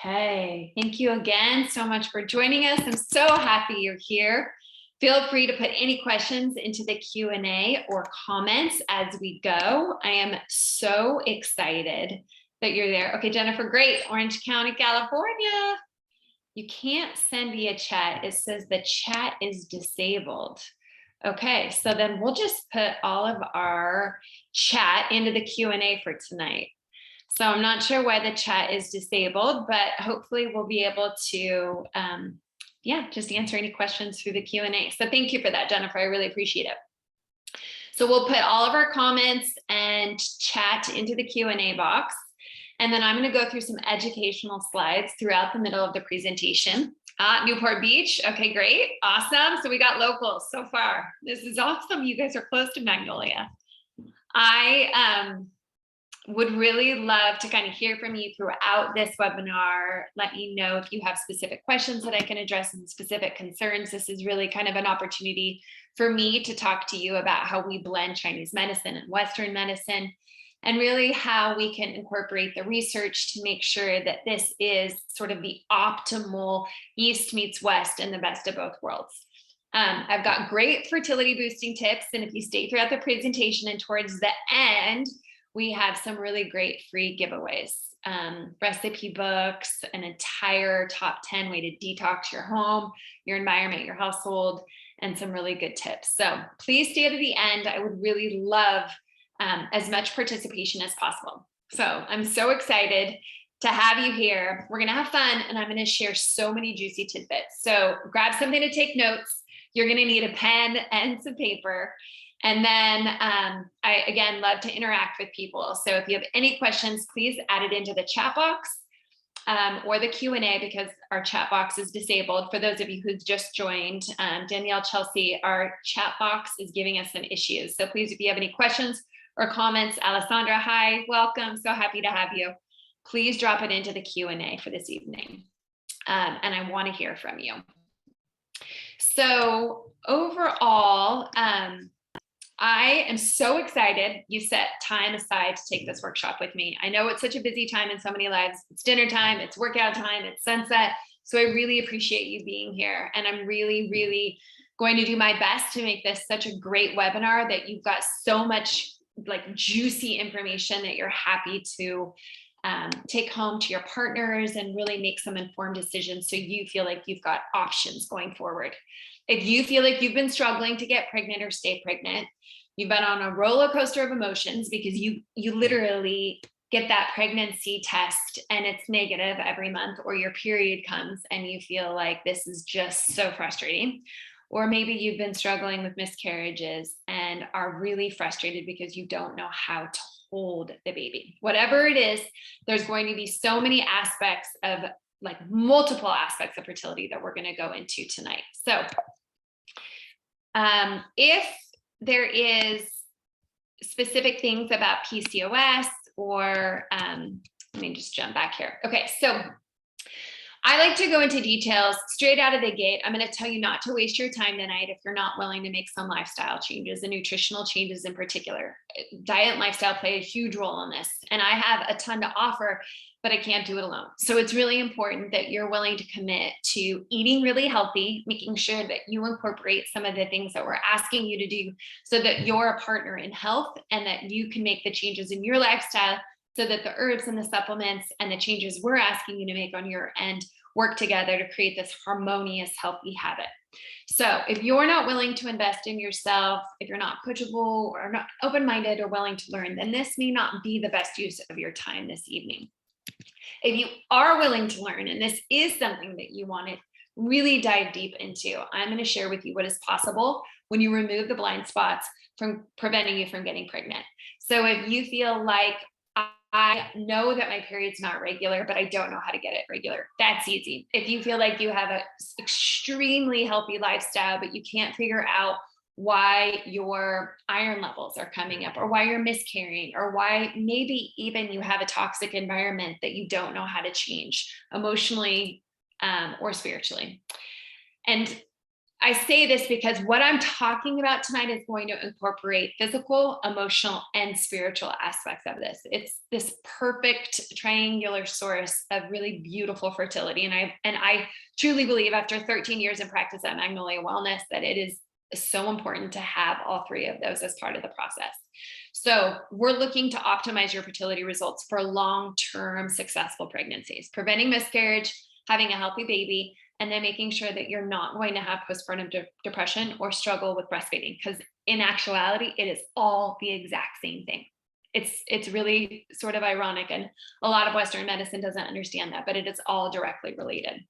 Okay, thank you again so much for joining us. I'm so happy you're here. Feel free to put any questions into the Q&A or comments as we go. I am so excited that you're there. Okay, Jennifer, great. Orange County, California. You can't send via chat. It says the chat is disabled. Okay, so then we'll just put all of our chat into the Q&A for tonight. So I'm not sure why the chat is disabled, but hopefully we'll be able to, just answer any questions through the Q&A. So thank you for that, Jennifer. I really appreciate it. So we'll put all of our comments and chat into the Q&A box. And then I'm going to go through some educational slides throughout the middle of the presentation. Newport Beach. Okay, great. Awesome. So we got locals so far. This is awesome. You guys are close to Magnolia. I would really love to kind of hear from you throughout this webinar. Let me know if you have specific questions that I can address and specific concerns. This is really kind of an opportunity for me to talk to you about how we blend Chinese medicine and Western medicine, and really how we can incorporate the research to make sure that this is sort of the optimal East meets West and the best of both worlds. I've got great fertility boosting tips, and if you stay throughout the presentation and towards the end, we have some really great free giveaways, recipe books, an entire top 10 way to detox your home, your environment, your household, and some really good tips. So please stay to the end. I would really love as much participation as possible. So I'm so excited to have you here. We're going to have fun, and I'm going to share so many juicy tidbits. So grab something to take notes. You're going to need a pen and some paper. And then I, again, love to interact with people. So if you have any questions, please add it into the chat box or the Q&A, because our chat box is disabled. For those of you who just joined, Danielle, Chelsea, our chat box is giving us some issues. So please, if you have any questions or comments, Alessandra, hi, welcome. So happy to have you. Please drop it into the Q&A for this evening. And I want to hear from you. So overall, I am so excited you set time aside to take this workshop with me. I know it's such a busy time in so many lives. It's dinner time, it's workout time, it's sunset. So I really appreciate you being here. And I'm really, really going to do my best to make this such a great webinar that you've got so much like juicy information that you're happy to take home to your partners and really make some informed decisions so you feel like you've got options going forward. If you feel like you've been struggling to get pregnant or stay pregnant, you've been on a roller coaster of emotions because you literally get that pregnancy test and it's negative every month, or your period comes and you feel like this is just so frustrating. Or maybe you've been struggling with miscarriages and are really frustrated because you don't know how to hold the baby. Whatever it is, there's going to be so many aspects of like multiple aspects of fertility that we're going to go into tonight. So if there is specific things about PCOS or let me just jump back here. Okay, so I like to go into details straight out of the gate. I'm going to tell you not to waste your time tonight if you're not willing to make some lifestyle changes and nutritional changes in particular. Diet and lifestyle play a huge role in this. And I have a ton to offer, but I can't do it alone. So it's really important that you're willing to commit to eating really healthy, making sure that you incorporate some of the things that we're asking you to do so that you're a partner in health and that you can make the changes in your lifestyle so that the herbs and the supplements and the changes we're asking you to make on your end work together to create this harmonious, healthy habit. So if you're not willing to invest in yourself, if you're not coachable or not open-minded or willing to learn, then this may not be the best use of your time this evening. If you are willing to learn, and this is something that you want to really dive deep into, I'm going to share with you what is possible when you remove the blind spots from preventing you from getting pregnant. So if you feel like, I know that my period's not regular, but I don't know how to get it regular, that's easy. If you feel like you have an extremely healthy lifestyle, but you can't figure out why your iron levels are coming up, or why you're miscarrying, or why maybe even you have a toxic environment that you don't know how to change emotionally or spiritually. And I say this because what I'm talking about tonight is going to incorporate physical, emotional, and spiritual aspects of this. It's this perfect triangular source of really beautiful fertility. And I truly believe, after 13 years in practice at Magnolia Wellness, that it is so important to have all three of those as part of the process. So we're looking to optimize your fertility results for long-term successful pregnancies, preventing miscarriage, having a healthy baby, and then making sure that you're not going to have postpartum depression or struggle with breastfeeding, because in actuality, it is all the exact same thing. It's really sort of ironic, and a lot of Western medicine doesn't understand that, but it is all directly related.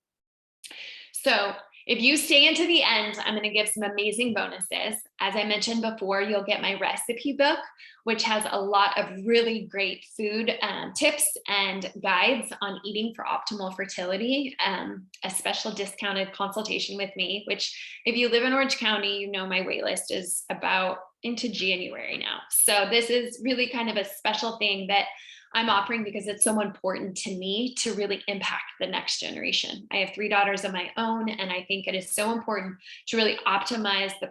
So if you stay into the end, I'm going to give some amazing bonuses. As I mentioned before, you'll get my recipe book, which has a lot of really great food tips and guides on eating for optimal fertility, a special discounted consultation with me, which if you live in Orange County, you know my wait list is about into January now. So this is really kind of a special thing that I'm offering because it's so important to me to really impact the next generation. I have 3 daughters of my own, and I think it is so important to really optimize the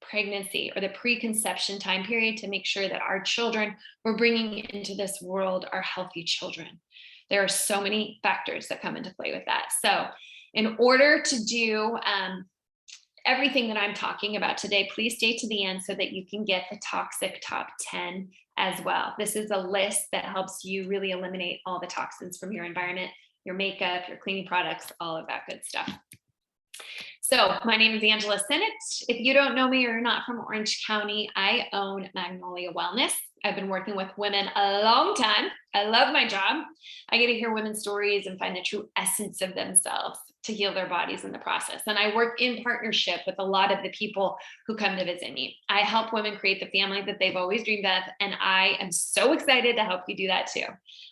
pregnancy or the preconception time period to make sure that our children we're bringing into this world are healthy children. There are so many factors that come into play with that. So in order to do everything that I'm talking about today, please stay to the end so that you can get the toxic top 10 as well. This is a list that helps you really eliminate all the toxins from your environment, your makeup, your cleaning products, all of that good stuff. So my name is Angela Sinnett. If you don't know me or you're not from Orange County, I own Magnolia Wellness. I've been working with women a long time. I love my job. I get to hear women's stories and find the true essence of themselves to heal their bodies in the process. And I work in partnership with a lot of the people who come to visit me. I help women create the family that they've always dreamed of, and I am so excited to help you do that too.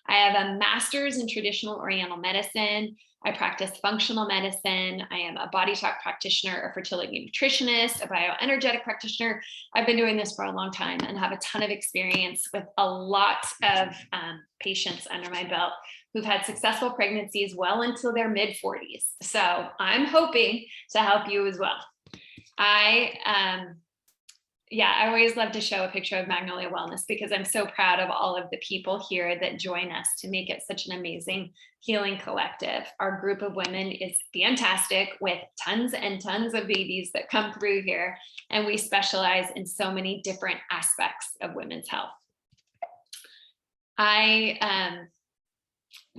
I have a master's in traditional Oriental medicine. I practice functional medicine. I am a body talk practitioner, a fertility nutritionist, a bioenergetic practitioner. I've been doing this for a long time and have a ton of experience with a lot of patients under my belt who've had successful pregnancies well into their mid 40s. So I'm hoping to help you as well. I always love to show a picture of Magnolia Wellness because I'm so proud of all of the people here that join us to make it such an amazing healing collective. Our group of women is fantastic with tons and tons of babies that come through here, and we specialize in so many different aspects of women's health. I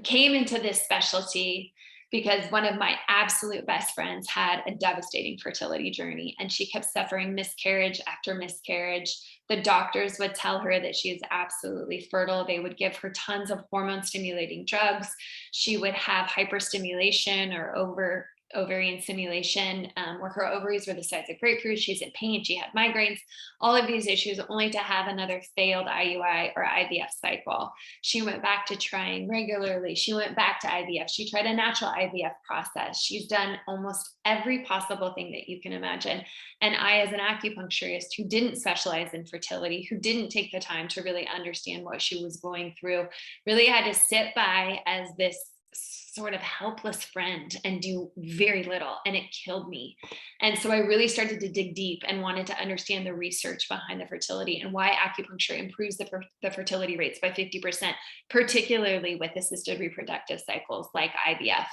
came into this specialty because one of my absolute best friends had a devastating fertility journey, and she kept suffering miscarriage after miscarriage. The doctors would tell her that she is absolutely fertile. They would give her tons of hormone stimulating drugs. She would have hyperstimulation or ovarian stimulation, where her ovaries were the size of grapefruit. She's in pain. She had migraines, all of these issues, only to have another failed IUI or IVF cycle. She went back to trying regularly. She went back to IVF. She tried a natural IVF process. She's done almost every possible thing that you can imagine. And I, as an acupuncturist who didn't specialize in fertility, who didn't take the time to really understand what she was going through, really had to sit by as this sort of helpless friend and do very little, and it killed me. And so I really started to dig deep and wanted to understand the research behind the fertility and why acupuncture improves the fertility rates by 50%, particularly with assisted reproductive cycles like IVF.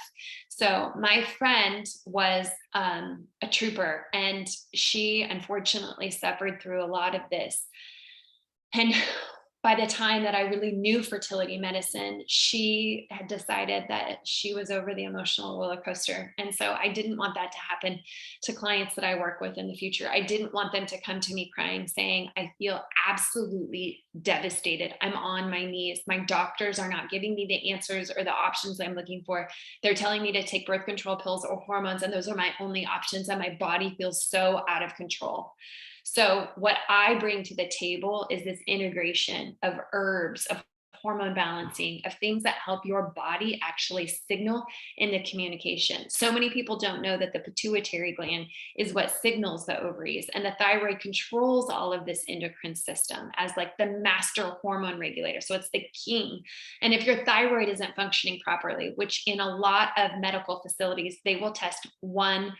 So my friend was a trooper, and she unfortunately suffered through a lot of this. And by the time that I really knew fertility medicine, she had decided that she was over the emotional roller coaster. And so I didn't want that to happen to clients that I work with in the future. I didn't want them to come to me crying, saying, I feel absolutely devastated. I'm on my knees. My doctors are not giving me the answers or the options I'm looking for. They're telling me to take birth control pills or hormones, and those are my only options. And my body feels so out of control. So what I bring to the table is this integration of herbs, of hormone balancing, of things that help your body actually signal in the communication. So many people don't know that the pituitary gland is what signals the ovaries, and the thyroid controls all of this endocrine system as like the master hormone regulator. So it's the king. And if your thyroid isn't functioning properly, which in a lot of medical facilities, they will test one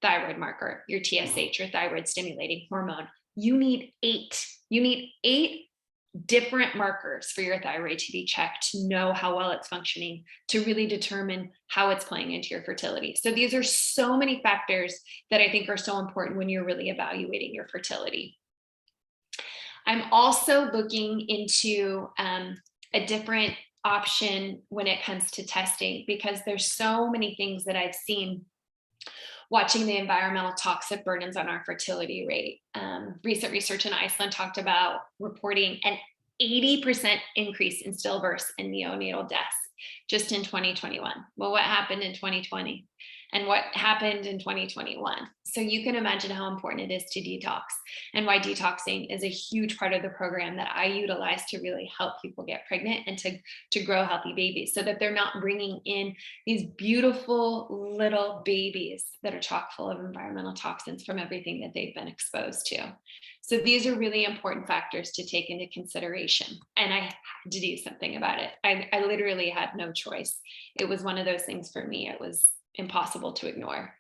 thyroid marker, your TSH, your thyroid stimulating hormone. You need 8. You need 8 different markers for your thyroid to be checked, to know how well it's functioning, to really determine how it's playing into your fertility. So these are so many factors that I think are so important when you're really evaluating your fertility. I'm also looking into a different option when it comes to testing, because there's so many things that I've seen watching the environmental toxic burdens on our fertility rate. Recent research in Iceland talked about reporting an 80% increase in stillbirths and neonatal deaths just in 2021. Well, what happened in 2020? And what happened in 2021? So you can imagine how important it is to detox, and why detoxing is a huge part of the program that I utilize to really help people get pregnant and to grow healthy babies, so that they're not bringing in these beautiful little babies that are chock full of environmental toxins from everything that they've been exposed to. So these are really important factors to take into consideration. And I had to do something about it. I literally had no choice. It was one of those things for me. It was impossible to ignore.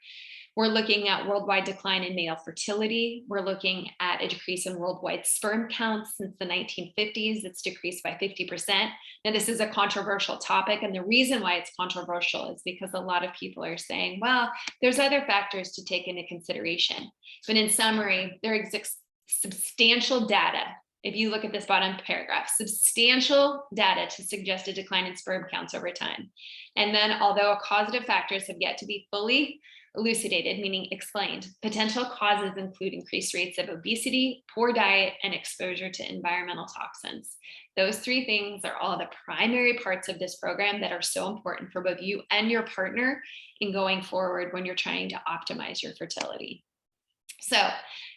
We're looking at worldwide decline in male fertility. We're looking at a decrease in worldwide sperm counts since the 1950s. It's decreased by 50%. Now, this is a controversial topic. And the reason why it's controversial is because a lot of people are saying, well, there's other factors to take into consideration. But in summary, there exists substantial data. If you look at this bottom paragraph, substantial data to suggest a decline in sperm counts over time. And then, although causative factors have yet to be fully elucidated, meaning explained, potential causes include increased rates of obesity, poor diet, and exposure to environmental toxins. Those 3 things are all the primary parts of this program that are so important for both you and your partner in going forward when you're trying to optimize your fertility. So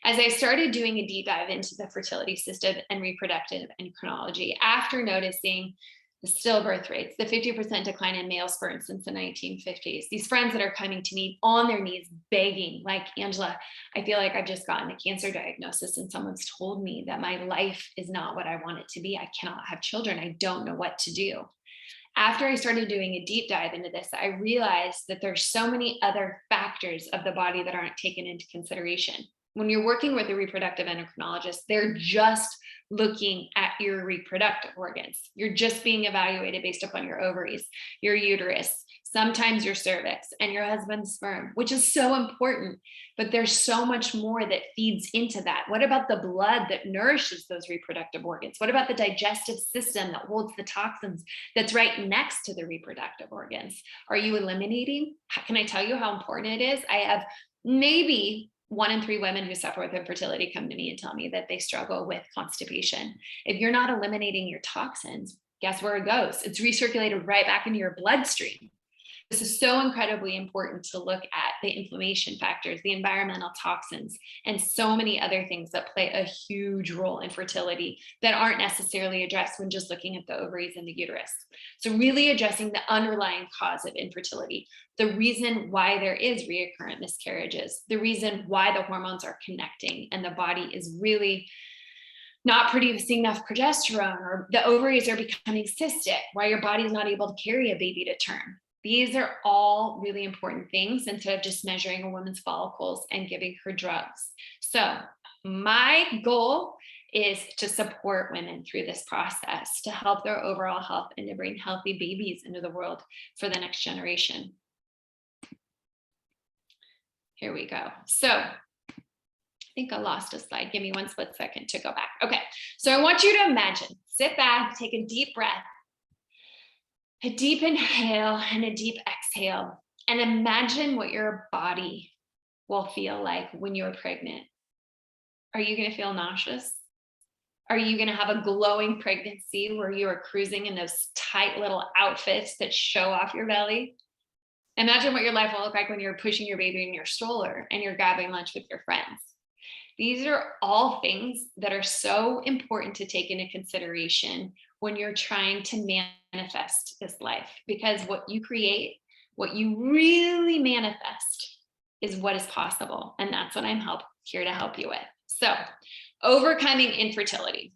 as I started doing a deep dive into the fertility system and reproductive endocrinology, after noticing the stillbirth rates, the 50% decline in male sperm since the 1950s, these friends that are coming to me on their knees begging, like, Angela, I feel like I've just gotten a cancer diagnosis and someone's told me that my life is not what I want it to be. I cannot have children. I don't know what to do. After I started doing a deep dive into this, I realized that there's so many other factors of the body that aren't taken into consideration. When you're working with a reproductive endocrinologist, they're just looking at your reproductive organs. You're just being evaluated based upon your ovaries, your uterus, sometimes your cervix, and your husband's sperm, which is so important. But there's so much more that feeds into that. What about the blood that nourishes those reproductive organs? What about the digestive system that holds the toxins that's right next to the reproductive organs? Are you eliminating? Can I tell you how important it is? I have maybe 1 in 3 women who suffer with infertility come to me and tell me that they struggle with constipation. If you're not eliminating your toxins, guess where it goes? It's recirculated right back into your bloodstream. This is so incredibly important to look at the inflammation factors, the environmental toxins, and so many other things that play a huge role in fertility that aren't necessarily addressed when just looking at the ovaries and the uterus. So really addressing the underlying cause of infertility, the reason why there is recurrent miscarriages, the reason why the hormones are connecting and the body is really not producing enough progesterone, or the ovaries are becoming cystic, why your body's not able to carry a baby to term. These are all really important things instead of just measuring a woman's follicles and giving her drugs. So my goal is to support women through this process, to help their overall health and to bring healthy babies into the world for the next generation. Here we go. So I think I lost a slide. Give me 1 split second to go back. Okay, so I want you to imagine, sit back, take a deep breath, a deep inhale and a deep exhale, and imagine what your body will feel like when you're pregnant. Are you going to feel nauseous? Are you going to have a glowing pregnancy where you are cruising in those tight little outfits that show off your belly? Imagine what your life will look like when you're pushing your baby in your stroller and you're grabbing lunch with your friends. These are all things that are so important to take into consideration when you're trying to manifest this life, because what you create, what you really manifest, is what is possible. And that's what I'm here to help you with. So, overcoming infertility.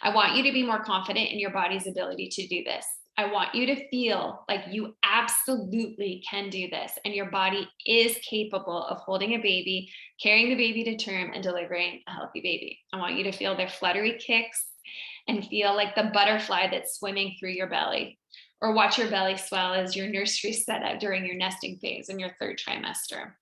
I want you to be more confident in your body's ability to do this. I want you to feel like you absolutely can do this and your body is capable of holding a baby, carrying the baby to term, and delivering a healthy baby. I want you to feel their fluttery kicks and feel like the butterfly that's swimming through your belly, or watch your belly swell as your nursery set up during your nesting phase in your third trimester.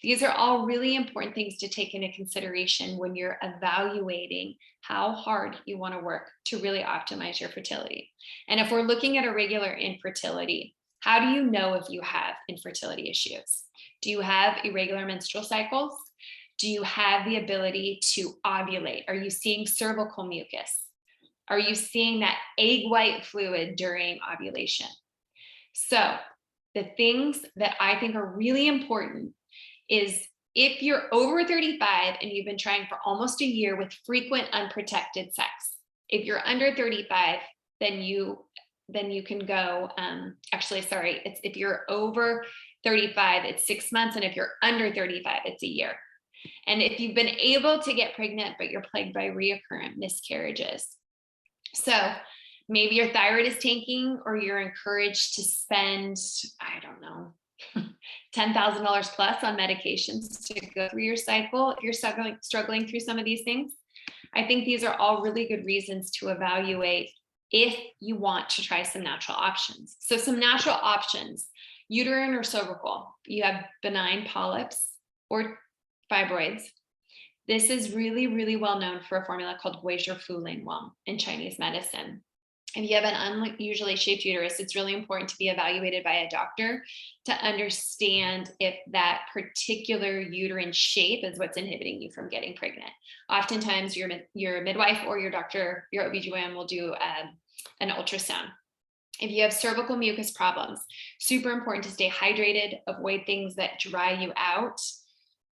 These are all really important things to take into consideration when you're evaluating how hard you want to work to really optimize your fertility. And if we're looking at irregular infertility, how do you know if you have infertility issues? Do you have irregular menstrual cycles? Do you have the ability to ovulate? Are you seeing cervical mucus? Are you seeing that egg white fluid during ovulation? So the things that I think are really important is if you're over 35 and you've been trying for almost a year with frequent unprotected sex. If you're under 35, then you can go, it's if you're over 35, it's 6 months. And if you're under 35, it's a year. And if you've been able to get pregnant, but you're plagued by recurrent miscarriages. So maybe your thyroid is tanking, or you're encouraged to spend, I don't know, $10,000 plus on medications to go through your cycle. If you're struggling through some of these things, I think these are all really good reasons to evaluate if you want to try some natural options. So some natural options, uterine or cervical, you have benign polyps or fibroids. This is really, really well known for a formula called Fu in Chinese medicine. If you have an unusually shaped uterus, it's really important to be evaluated by a doctor to understand if that particular uterine shape is what's inhibiting you from getting pregnant. Oftentimes, your midwife or your doctor, your OBGYN, will do an ultrasound. If you have cervical mucus problems, super important to stay hydrated, avoid things that dry you out.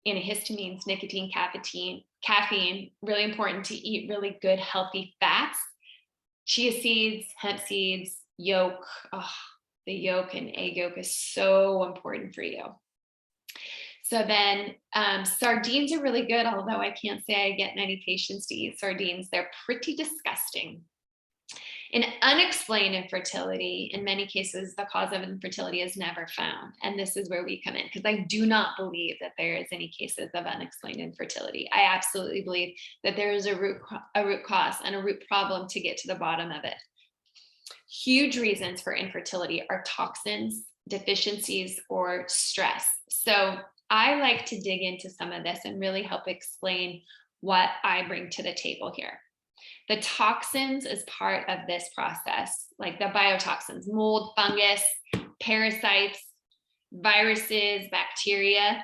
Antihistamines, nicotine, caffeine, really important to eat really good, healthy fats. Chia seeds, hemp seeds, yolk. Oh, the yolk and egg yolk is so important for you. So then sardines are really good, although I can't say I get many patients to eat sardines. They're pretty disgusting. In unexplained infertility, in many cases, the cause of infertility is never found. And this is where we come in, because I do not believe that there is any cases of unexplained infertility. I absolutely believe that there is a root cause and a root problem to get to the bottom of it. Huge reasons for infertility are toxins, deficiencies, or stress. So I like to dig into some of this and really help explain what I bring to the table here. The toxins is part of this process, like the biotoxins, mold, fungus, parasites, viruses, bacteria.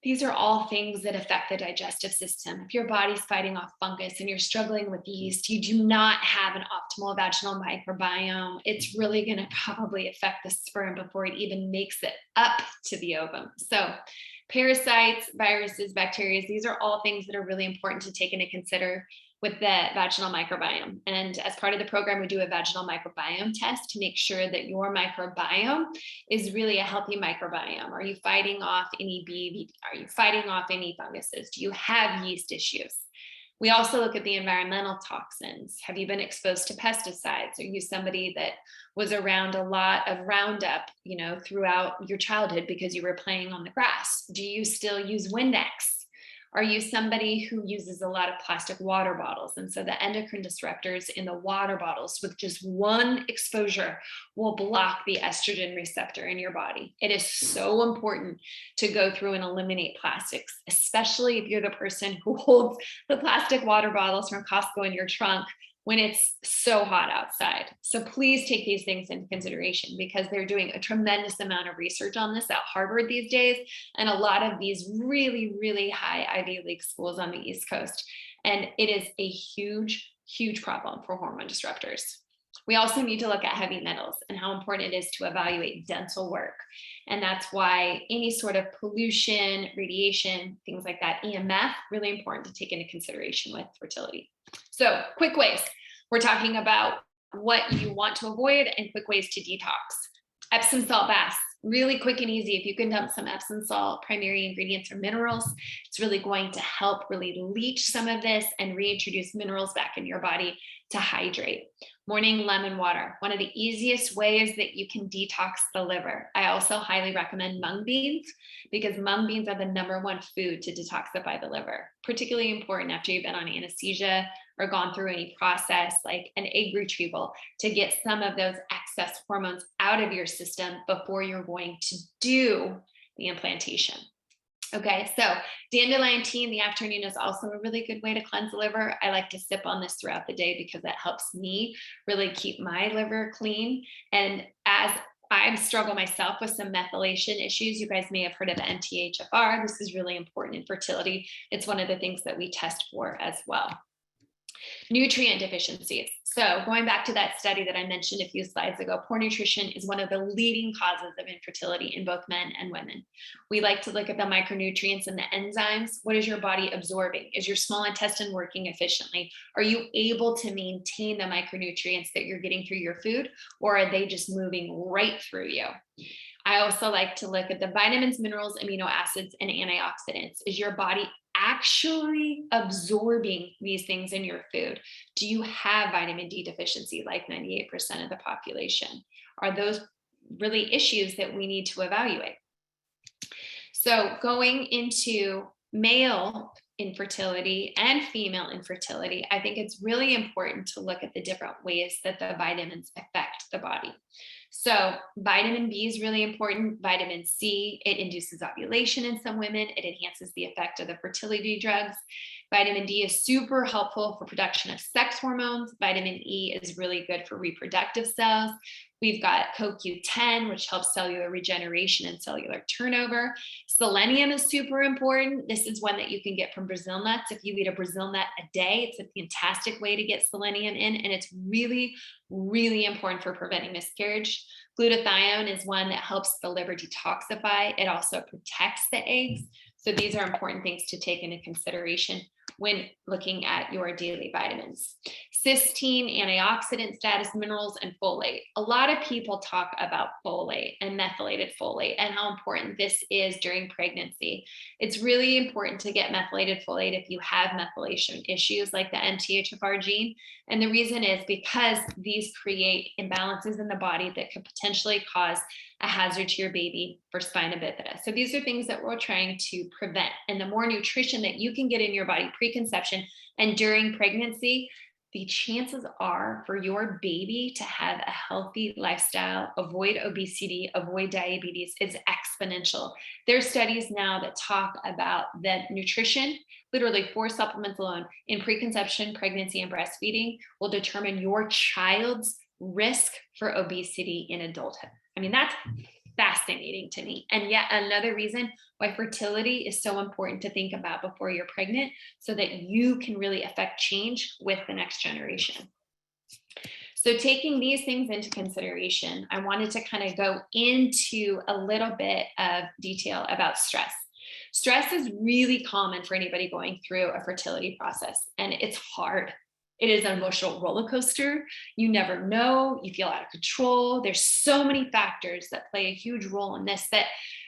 These are all things that affect the digestive system. If your body's fighting off fungus and you're struggling with yeast, you do not have an optimal vaginal microbiome. It's really going to probably affect the sperm before it even makes it up to the ovum. So parasites, viruses, bacteria, these are all things that are really important to take into consider with the vaginal microbiome. And as part of the program, we do a vaginal microbiome test to make sure that your microbiome is really a healthy microbiome. Are you fighting off any BV? Are you fighting off any funguses? Do you have yeast issues? We also look at the environmental toxins. Have you been exposed to pesticides? Are you somebody that was around a lot of Roundup, throughout your childhood because you were playing on the grass? Do you still use Windex? Are you somebody who uses a lot of plastic water bottles? And so the endocrine disruptors in the water bottles with just one exposure will block the estrogen receptor in your body. It is so important to go through and eliminate plastics, especially if you're the person who holds the plastic water bottles from Costco in your trunk when it's so hot outside. So please take these things into consideration, because they're doing a tremendous amount of research on this at Harvard these days, and a lot of these really, really high Ivy League schools on the East Coast. And it is a huge, huge problem for hormone disruptors. We also need to look at heavy metals and how important it is to evaluate dental work. And that's why any sort of pollution, radiation, things like that, EMF, really important to take into consideration with fertility. So quick ways. We're talking about what you want to avoid and quick ways to detox. Epsom salt baths. Really quick and easy. If you can dump some Epsom salt, primary ingredients or minerals, it's really going to help really leach some of this and reintroduce minerals back in your body to hydrate. Morning lemon water, one of the easiest ways that you can detox the liver. I also highly recommend mung beans because mung beans are the #1 food to detoxify the liver, particularly important after you've been on anesthesia or gone through any process like an egg retrieval to get some of those excess hormones out of your system before you're going to do the implantation. Okay, so dandelion tea in the afternoon is also a really good way to cleanse the liver. I like to sip on this throughout the day because that helps me really keep my liver clean. And as I struggle myself with some methylation issues, you guys may have heard of MTHFR. This is really important in fertility. It's one of the things that we test for as well. Nutrient deficiencies. So going back to that study that I mentioned a few slides ago, poor nutrition is one of the leading causes of infertility in both men and women. We like to look at the micronutrients and the enzymes. What is your body absorbing? Is your small intestine working efficiently? Are you able to maintain the micronutrients that you're getting through your food, or are they just moving right through you? I also like to look at the vitamins, minerals, amino acids, and antioxidants. Is your body actually absorbing these things in your food? Do you have vitamin D deficiency like 98% of the population? Are those really issues that we need to evaluate? So going into male infertility and female infertility, I think it's really important to look at the different ways that the vitamins affect the body. So vitamin B is really important. Vitamin C, it induces ovulation in some women. It enhances the effect of the fertility drugs. Vitamin D is super helpful for production of sex hormones. Vitamin E is really good for reproductive cells. We've got CoQ10, which helps cellular regeneration and cellular turnover. Selenium is super important. This is one that you can get from Brazil nuts. If you eat a Brazil nut a day, it's a fantastic way to get selenium in, and it's really, really important for preventing miscarriage. Glutathione is one that helps the liver detoxify. It also protects the eggs. So these are important things to take into consideration when looking at your daily vitamins. Cysteine, antioxidant status, minerals, and folate. A lot of people talk about folate and methylated folate and how important this is during pregnancy. It's really important to get methylated folate if you have methylation issues like the MTHFR gene. And the reason is because these create imbalances in the body that could potentially cause a hazard to your baby for spina bifida. So these are things that we're trying to prevent. And the more nutrition that you can get in your body preconception and during pregnancy, the chances are for your baby to have a healthy lifestyle, avoid obesity, avoid diabetes is exponential. There's studies now that talk about that nutrition, literally 4 supplements alone in preconception, pregnancy, and breastfeeding will determine your child's risk for obesity in adulthood. I mean, that's fascinating to me. And yet another reason why fertility is so important to think about before you're pregnant so that you can really affect change with the next generation. So taking these things into consideration, I wanted to kind of go into a little bit of detail about stress. Stress is really common for anybody going through a fertility process, and it's hard. It is an emotional roller coaster. You never know, you feel out of control. There's so many factors that play a huge role in this that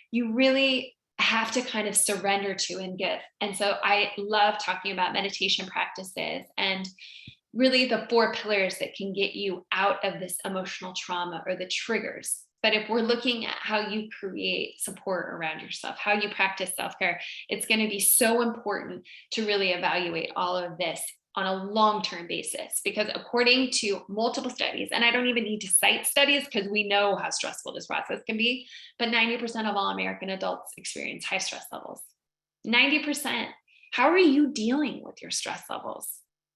you really have to kind of surrender to and give. And so I love talking about meditation practices and really the 4 pillars that can get you out of this emotional trauma or the triggers. But if we're looking at how you create support around yourself, how you practice self-care, it's going to be so important to really evaluate all of this on a long-term basis, because according to multiple studies, and I don't even need to cite studies because we know how stressful this process can be, but 90% of all American adults experience high stress levels. 90%. How are you dealing with your stress levels?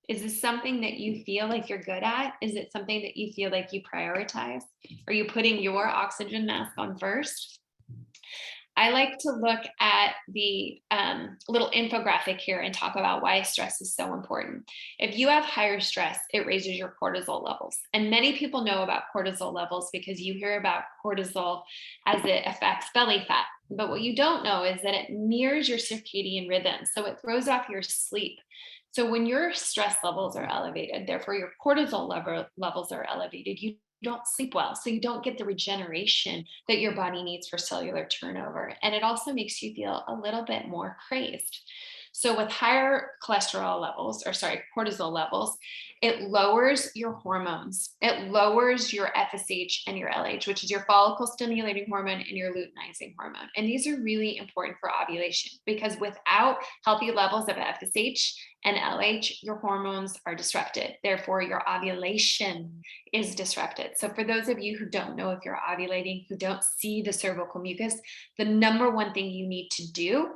Is this something that you feel like you're good at? Is it something that you feel like you prioritize? Are you putting your oxygen mask on first? I like to look at the little infographic here and talk about why stress is so important. If you have higher stress, it raises your cortisol levels. And many people know about cortisol levels because you hear about cortisol as it affects belly fat. But what you don't know is that it mirrors your circadian rhythm. So it throws off your sleep. So when your stress levels are elevated, therefore your cortisol levels are elevated, you you don't sleep well. So you don't get the regeneration that your body needs for cellular turnover. And it also makes you feel a little bit more crazed. So with higher cholesterol levels, or sorry, cortisol levels, it lowers your hormones. It lowers your FSH and your LH, which is your follicle stimulating hormone and your luteinizing hormone. And these are really important for ovulation because without healthy levels of FSH and LH, your hormones are disrupted. Therefore, your ovulation is disrupted. So for those of you who don't know if you're ovulating, who don't see the cervical mucus, the number one thing you need to do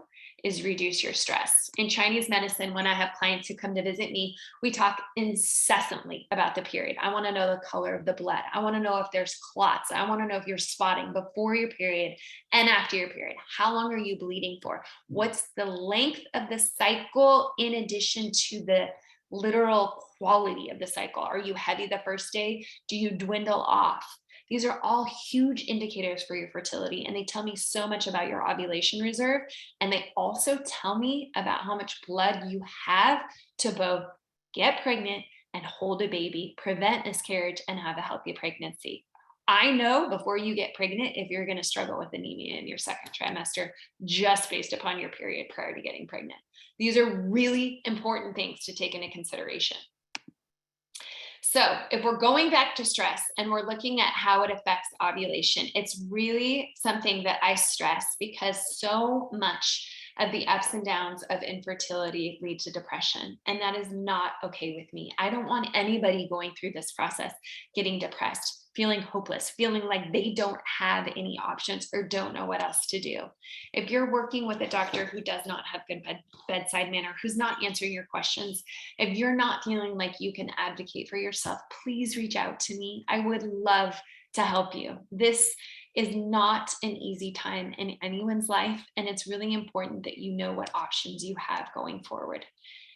is reduce your stress. In Chinese medicine, when I have clients who come to visit me, we talk incessantly about the period. I want to know the color of the blood. I want to know if there's clots. I want to know if you're spotting before your period and after your period. How long are you bleeding for? What's the length of the cycle in addition to the literal quality of the cycle? Are you heavy the first day? Do you dwindle off? These are all huge indicators for your fertility, and they tell me so much about your ovulation reserve. And they also tell me about how much blood you have to both get pregnant and hold a baby, prevent miscarriage, and have a healthy pregnancy. I know before you get pregnant if you're going to struggle with anemia in your second trimester, just based upon your period prior to getting pregnant. These are really important things to take into consideration. So if we're going back to stress and we're looking at how it affects ovulation, it's really something that I stress because so much of the ups and downs of infertility lead to depression. And that is not okay with me. I don't want anybody going through this process getting depressed, feeling hopeless, feeling like they don't have any options or don't know what else to do. If you're working with a doctor who does not have good bedside manner, who's not answering your questions, if you're not feeling like you can advocate for yourself, please reach out to me. I would love to help you. This is not an easy time in anyone's life, and it's really important that you know what options you have going forward.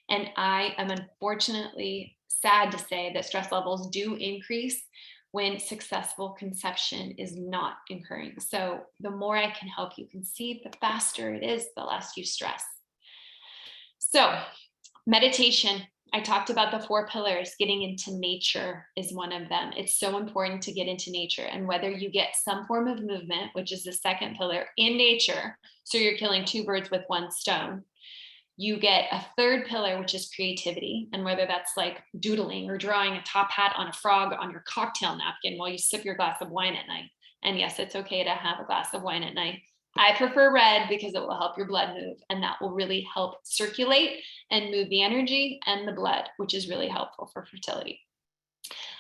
And I am unfortunately sad to say that stress levels do increase when successful conception is not occurring. So the more I can help you conceive, the faster it is, the less you stress. So meditation, I talked about the 4 pillars. Getting into nature is one of them. It's so important to get into nature. And whether you get some form of movement, which is the second pillar, in nature, so you're killing 2 birds with 1 stone, you get a third pillar, which is creativity. And whether that's like doodling or drawing a top hat on a frog on your cocktail napkin while you sip your glass of wine at night. And yes, it's okay to have a glass of wine at night. I prefer red because it will help your blood move, and that will really help circulate and move the energy and the blood, which is really helpful for fertility.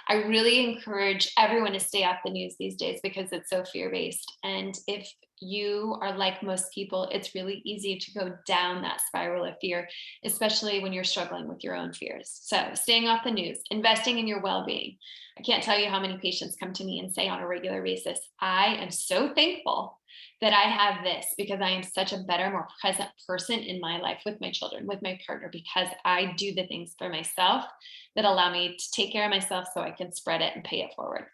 I really encourage everyone to stay off the news these days because it's so fear-based. And if you are like most people, it's really easy to go down that spiral of fear, especially when you're struggling with your own fears. So staying off the news, investing in your well-being. I can't tell you how many patients come to me and say on a regular basis, I am so thankful that I have this because I am such a better, more present person in my life with my children, with my partner, because I do the things for myself that allow me to take care of myself so I can spread it and pay it forward.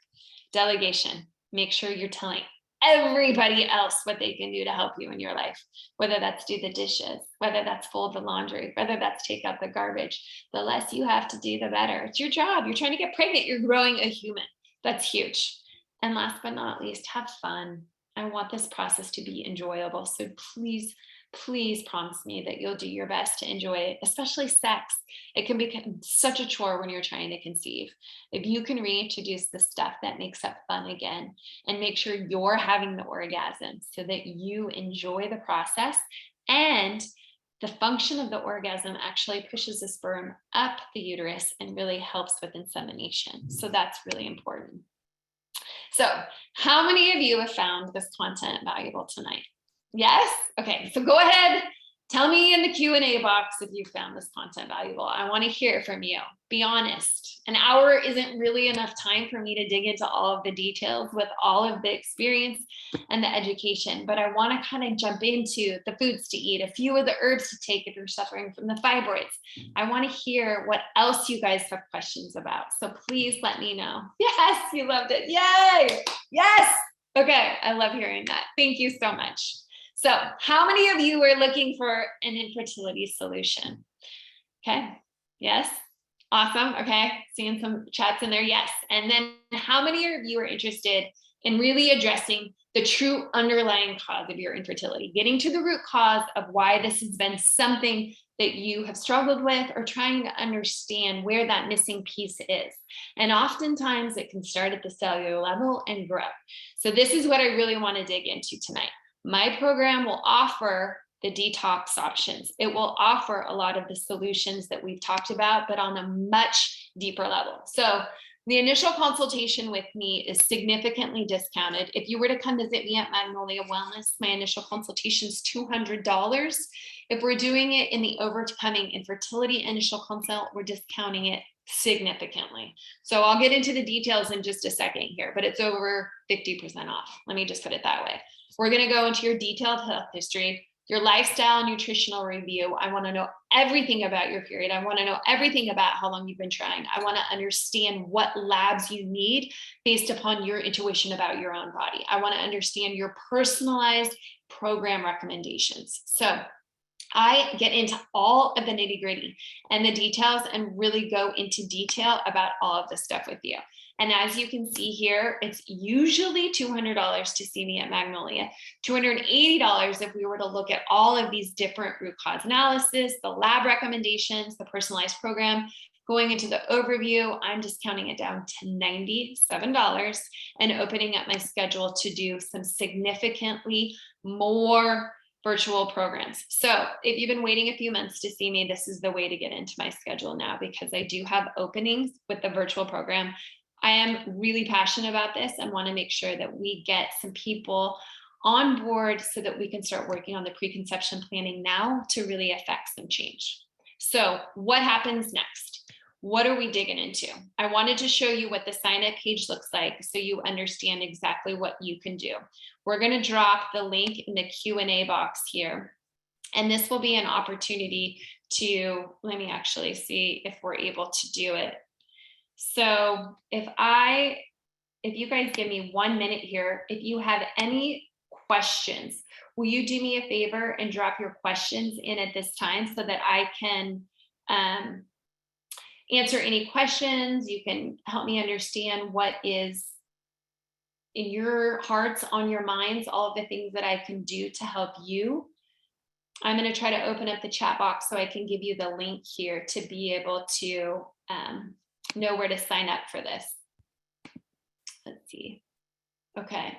Delegation. Make sure you're telling everybody else what they can do to help you in your life, whether that's do the dishes, whether that's fold the laundry, whether that's take out the garbage. The less you have to do, the better. It's your job. You're trying to get pregnant. You're growing a human. That's huge. And last but not least, have fun. I want this process to be enjoyable. So please, please promise me that you'll do your best to enjoy it, especially sex. It can become such a chore when you're trying to conceive. If you can reintroduce the stuff that makes it fun again and make sure you're having the orgasm so that you enjoy the process, and the function of the orgasm actually pushes the sperm up the uterus and really helps with insemination. So that's really important. So how many of you have found this content valuable tonight? Yes? Okay, so go ahead. Tell me in the Q&A box if you found this content valuable. I want to hear from you. Be honest. An hour isn't really enough time for me to dig into all of the details with all of the experience and the education, but I want to kind of jump into the foods to eat, a few of the herbs to take if you're suffering from the fibroids. I want to hear what else you guys have questions about. So please let me know. Yes, you loved it. Yay. Yes. Okay, I love hearing that. Thank you so much. So how many of you are looking for an infertility solution? Okay, yes, Awesome. Okay. Seeing some chats in there. Yes. And then how many of you are interested in really addressing the true underlying cause of your infertility, getting to the root cause of why this has been something that you have struggled with, or trying to understand where that missing piece is. And oftentimes it can start at the cellular level and grow. So this is what I really want to dig into tonight. My program will offer the detox options. It will offer a lot of the solutions that we've talked about, but on a much deeper level. So the initial consultation with me is significantly discounted. If you were to come visit me at Magnolia Wellness, my initial consultation is $200. If we're doing it in the Overcoming Infertility initial consult, we're discounting it significantly. So I'll get into the details in just a second here, but it's over 50% off. Let me just put it that way. We're going to go into your detailed health history, your lifestyle nutritional review. I want to know everything about your period. I want to know everything about how long you've been trying. I want to understand what labs you need based upon your intuition about your own body. I want to understand your personalized program recommendations. So I get into all of the nitty-gritty and the details and really go into detail about all of this stuff with you. And as you can see here, it's usually $200 to see me at Magnolia, $280 if we were to look at all of these different root cause analysis, the lab recommendations, the personalized program. Going into the overview, I'm discounting it down to $97 and opening up my schedule to do some significantly more virtual programs. So if you've been waiting a few months to see me, this is the way to get into my schedule now, because I do have openings with the virtual program. I am really passionate about this and want to make sure that we get some people on board so that we can start working on the preconception planning now to really affect some change. So what happens next? What are we digging into? I wanted to show you what the sign up page looks like so you understand exactly what you can do. We're going to drop the link in the Q&A box here. And this will be an opportunity to, let me actually see if we're able to do it. So if you guys give me 1 minute here, if you have any questions, will you do me a favor and drop your questions in at this time so that I can answer any questions? You can help me understand what is in your hearts, on your minds, all of the things that I can do to help you. I'm going to try to open up the chat box so I can give you the link here to be able to know where to sign up for this. Let's see. Okay.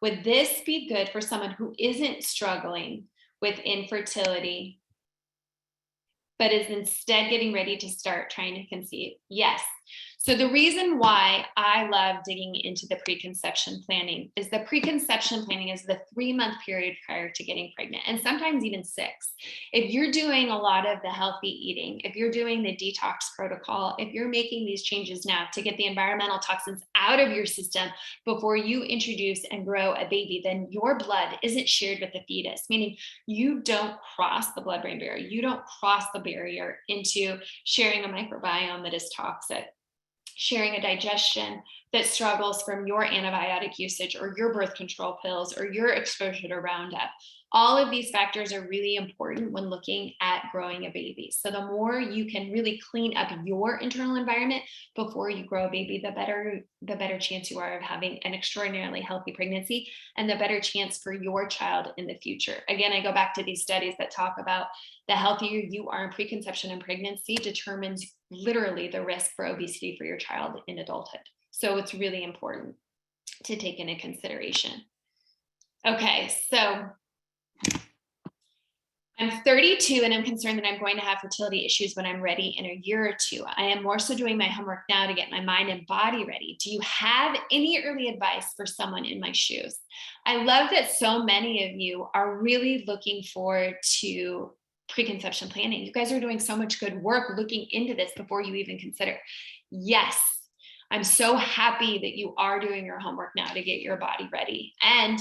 Would this be good for someone who isn't struggling with infertility, but is instead getting ready to start trying to conceive? Yes. So the reason why I love digging into the preconception planning is the preconception planning is the 3-month period prior to getting pregnant, and sometimes even 6. If you're doing a lot of the healthy eating, if you're doing the detox protocol, if you're making these changes now to get the environmental toxins out of your system before you introduce and grow a baby, then your blood isn't shared with the fetus, meaning you don't cross the blood-brain barrier. You don't cross the barrier into sharing a microbiome that is toxic, sharing a digestion that struggles from your antibiotic usage or your birth control pills or your exposure to Roundup. All of these factors are really important when looking at growing a baby. So the more you can really clean up your internal environment before you grow a baby, the better chance you are of having an extraordinarily healthy pregnancy and the better chance for your child in the future. Again, I go back to these studies that talk about the healthier you are in preconception and pregnancy determines literally the risk for obesity for your child in adulthood. So it's really important to take into consideration. Okay, so I'm 32 and I'm concerned that I'm going to have fertility issues when I'm ready in a year or 2. I am more so doing my homework now to get my mind and body ready. Do you have any early advice for someone in my shoes? I love that so many of you are really looking forward to preconception planning. You guys are doing so much good work looking into this before you even consider. Yes, I'm so happy that you are doing your homework now to get your body ready. And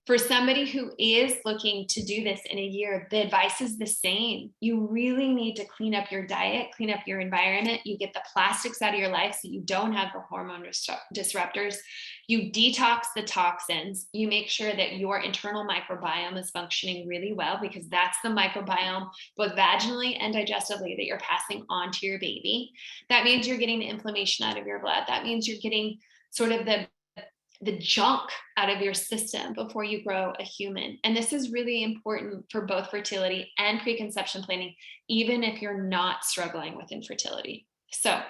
For somebody who is looking to do this in a year, the advice is the same. You really need to clean up your diet, clean up your environment. You get the plastics out of your life so you don't have the hormone disruptors. You detox the toxins. You make sure that your internal microbiome is functioning really well, because that's the microbiome, both vaginally and digestively, that you're passing on to your baby. That means you're getting the inflammation out of your blood. That means you're getting sort of the junk out of your system before you grow a human. And this is really important for both fertility and preconception planning, even if you're not struggling with infertility. So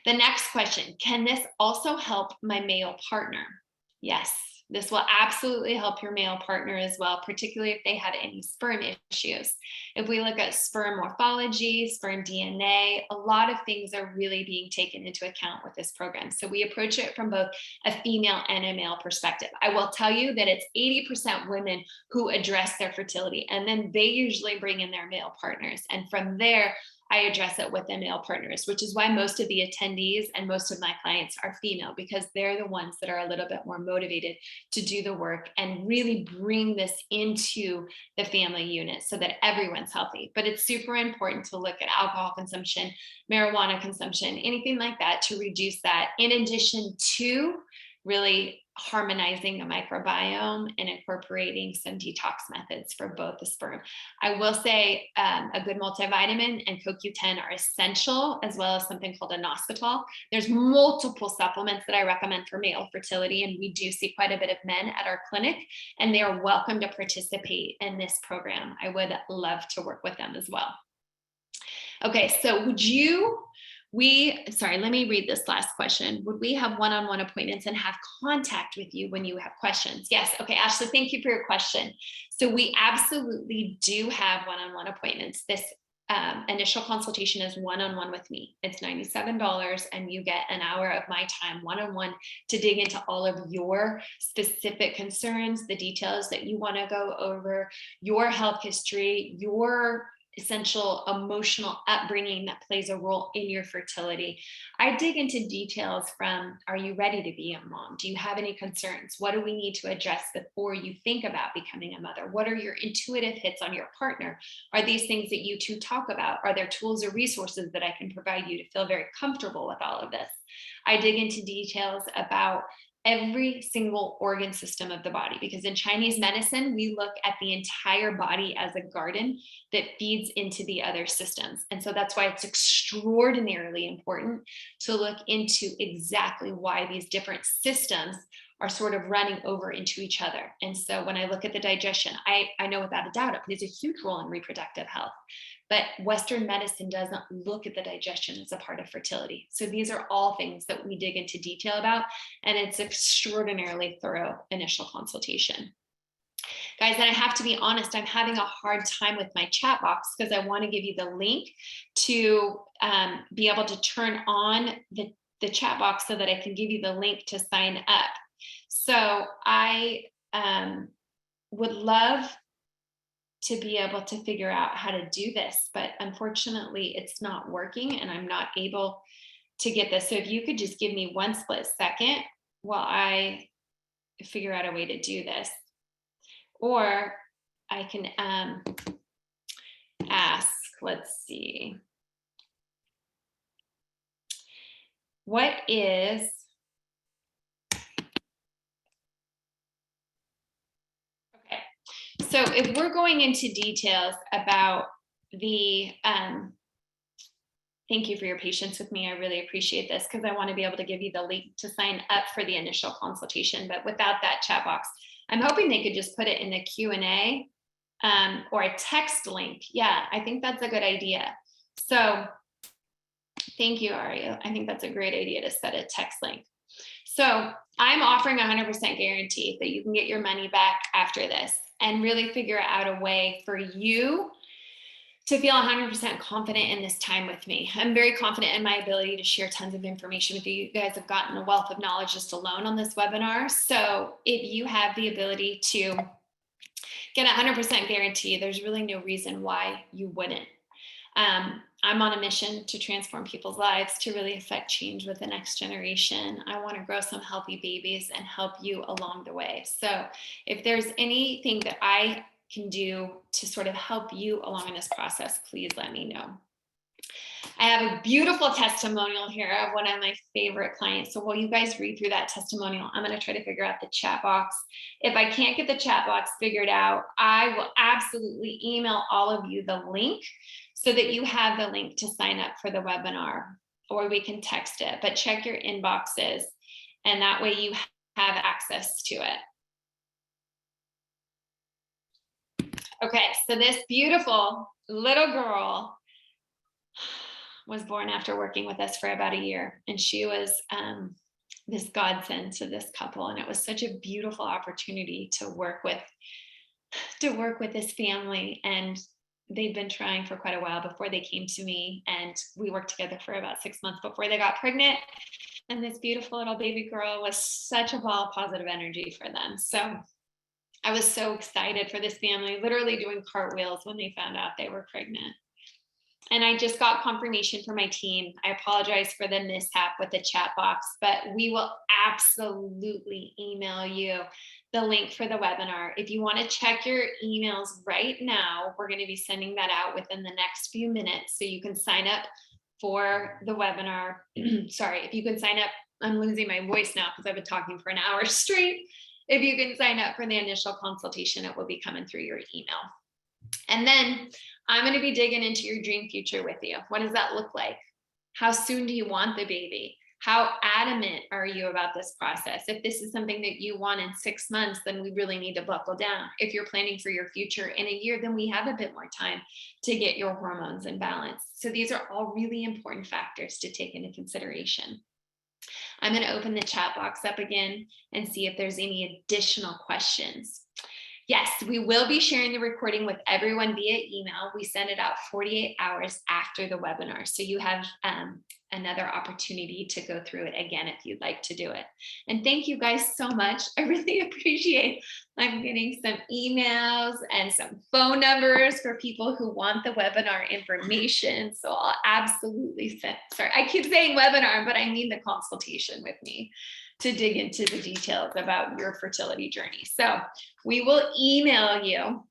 the next question, can this also help my male partner? Yes, this will absolutely help your male partner as well, particularly if they have any sperm issues. If we look at sperm morphology, sperm DNA, a lot of things are really being taken into account with this program. So we approach it from both a female and a male perspective. I will tell you that it's 80% women who address their fertility, and then they usually bring in their male partners. And from there, I address it with the male partners, which is why most of the attendees and most of my clients are female, because they're the ones that are a little bit more motivated to do the work and really bring this into the family unit so that everyone's healthy. But it's super important to look at alcohol consumption, marijuana consumption, anything like that, to reduce that, in addition to really harmonizing the microbiome and incorporating some detox methods for both the sperm. I will say a good multivitamin and CoQ10 are essential, as well as something called inositol. There's multiple supplements that I recommend for male fertility, and we do see quite a bit of men at our clinic, and they are welcome to participate in this program. I would love to work with them as well. Okay, so let me read this last question. Would we have one-on-one appointments and have contact with you when you have questions? Yes. Okay, Ashley, thank you for your question. So we absolutely do have one-on-one appointments. This initial consultation is one-on-one with me. It's $97, and you get an hour of my time one-on-one to dig into all of your specific concerns, the details that you want to go over, your health history, your essential emotional upbringing that plays a role in your fertility. I dig into details from, are you ready to be a mom? Do you have any concerns? What do we need to address before you think about becoming a mother? What are your intuitive hits on your partner? Are these things that you two talk about? Are there tools or resources that I can provide you to feel very comfortable with all of this? I dig into details about every single organ system of the body, because in Chinese medicine, we look at the entire body as a garden that feeds into the other systems. And so that's why it's extraordinarily important to look into exactly why these different systems are sort of running over into each other. And so when I look at the digestion, I know without a doubt it plays a huge role in reproductive health. But Western medicine doesn't look at the digestion as a part of fertility. So these are all things that we dig into detail about, and it's extraordinarily thorough initial consultation. Guys, and I have to be honest, I'm having a hard time with my chat box, because I want to give you the link to be able to turn on the chat box so that I can give you the link to sign up. So I would love to be able to figure out how to do this, but unfortunately it's not working, and I'm not able to get this. So if you could just give me one split second while I figure out a way to do this, or I can ask, let's see, what is, so if we're going into details about the, thank you for your patience with me. I really appreciate this, because I want to be able to give you the link to sign up for the initial consultation. But without that chat box, I'm hoping they could just put it in the Q&A or a text link. Yeah, I think that's a good idea. So thank you, Ari. I think that's a great idea to set a text link. So I'm offering 100% guarantee that you can get your money back after this, and really figure out a way for you to feel 100% confident in this time with me. I'm very confident in my ability to share tons of information with you. You guys have gotten a wealth of knowledge just alone on this webinar. So if you have the ability to get 100% guarantee, there's really no reason why you wouldn't. I'm on a mission to transform people's lives, to really affect change with the next generation. I want to grow some healthy babies and help you along the way. So if there's anything that I can do to sort of help you along in this process, please let me know. I have a beautiful testimonial here of one of my favorite clients. So while you guys read through that testimonial, I'm going to try to figure out the chat box. If I can't get the chat box figured out, I will absolutely email all of you the link so that you have the link to sign up for the webinar, or we can text it, but check your inboxes and that way you have access to it. Okay, so this beautiful little girl was born after working with us for about a year, and she was this godsend to this couple, and it was such a beautiful opportunity to work with this family. And they'd been trying for quite a while before they came to me, and we worked together for about 6 months before they got pregnant. And this beautiful little baby girl was such a ball of positive energy for them. So I was so excited for this family, literally doing cartwheels when they found out they were pregnant. And I just got confirmation from my team. I apologize for the mishap with the chat box, but we will absolutely email you the link for the webinar. If you want to check your emails right now, we're going to be sending that out within the next few minutes so you can sign up for the webinar. Sorry, if you can sign up, I'm losing my voice now because I've been talking for an hour straight. If you can sign up for the initial consultation, it will be coming through your email. And then I'm going to be digging into your dream future with you. What does that look like? How soon do you want the baby? How adamant are you about this process? If this is something that you want in 6 months, then we really need to buckle down. If you're planning for your future in a year, then we have a bit more time to get your hormones in balance. So these are all really important factors to take into consideration. I'm going to open the chat box up again and see if there's any additional questions. Yes, we will be sharing the recording with everyone via email. We send it out 48 hours after the webinar. So you have another opportunity to go through it again if you'd like to do it. And thank you guys so much. I really appreciate I'm getting some emails and some phone numbers for people who want the webinar information. So I'll absolutely send, sorry, I keep saying webinar, but I mean the consultation with me to dig into the details about your fertility journey. So we will email you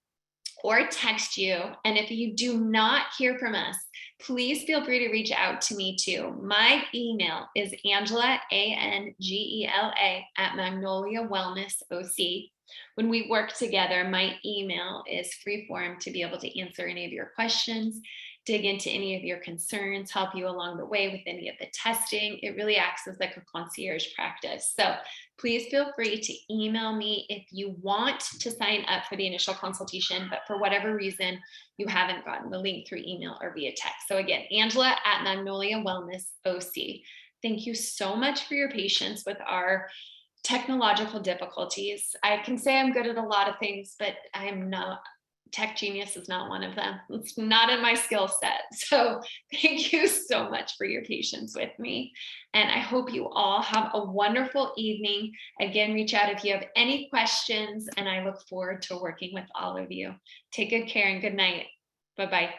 or text you. And if you do not hear from us, please feel free to reach out to me too. My email is Angela, ANGELA @Magnolia Wellness OC. When we work together, my email is free form to be able to answer any of your questions, dig into any of your concerns, help you along the way with any of the testing. It really acts as like a concierge practice. So please feel free to email me if you want to sign up for the initial consultation, but for whatever reason, you haven't gotten the link through email or via text. So again, Angela @Magnolia Wellness OC. Thank you so much for your patience with our technological difficulties. I can say I'm good at a lot of things, but I am not. Tech genius is not one of them. It's not in my skill set. So thank you so much for your patience with me. And I hope you all have a wonderful evening. Again, reach out if you have any questions, and I look forward to working with all of you. Take good care and good night. Bye-bye.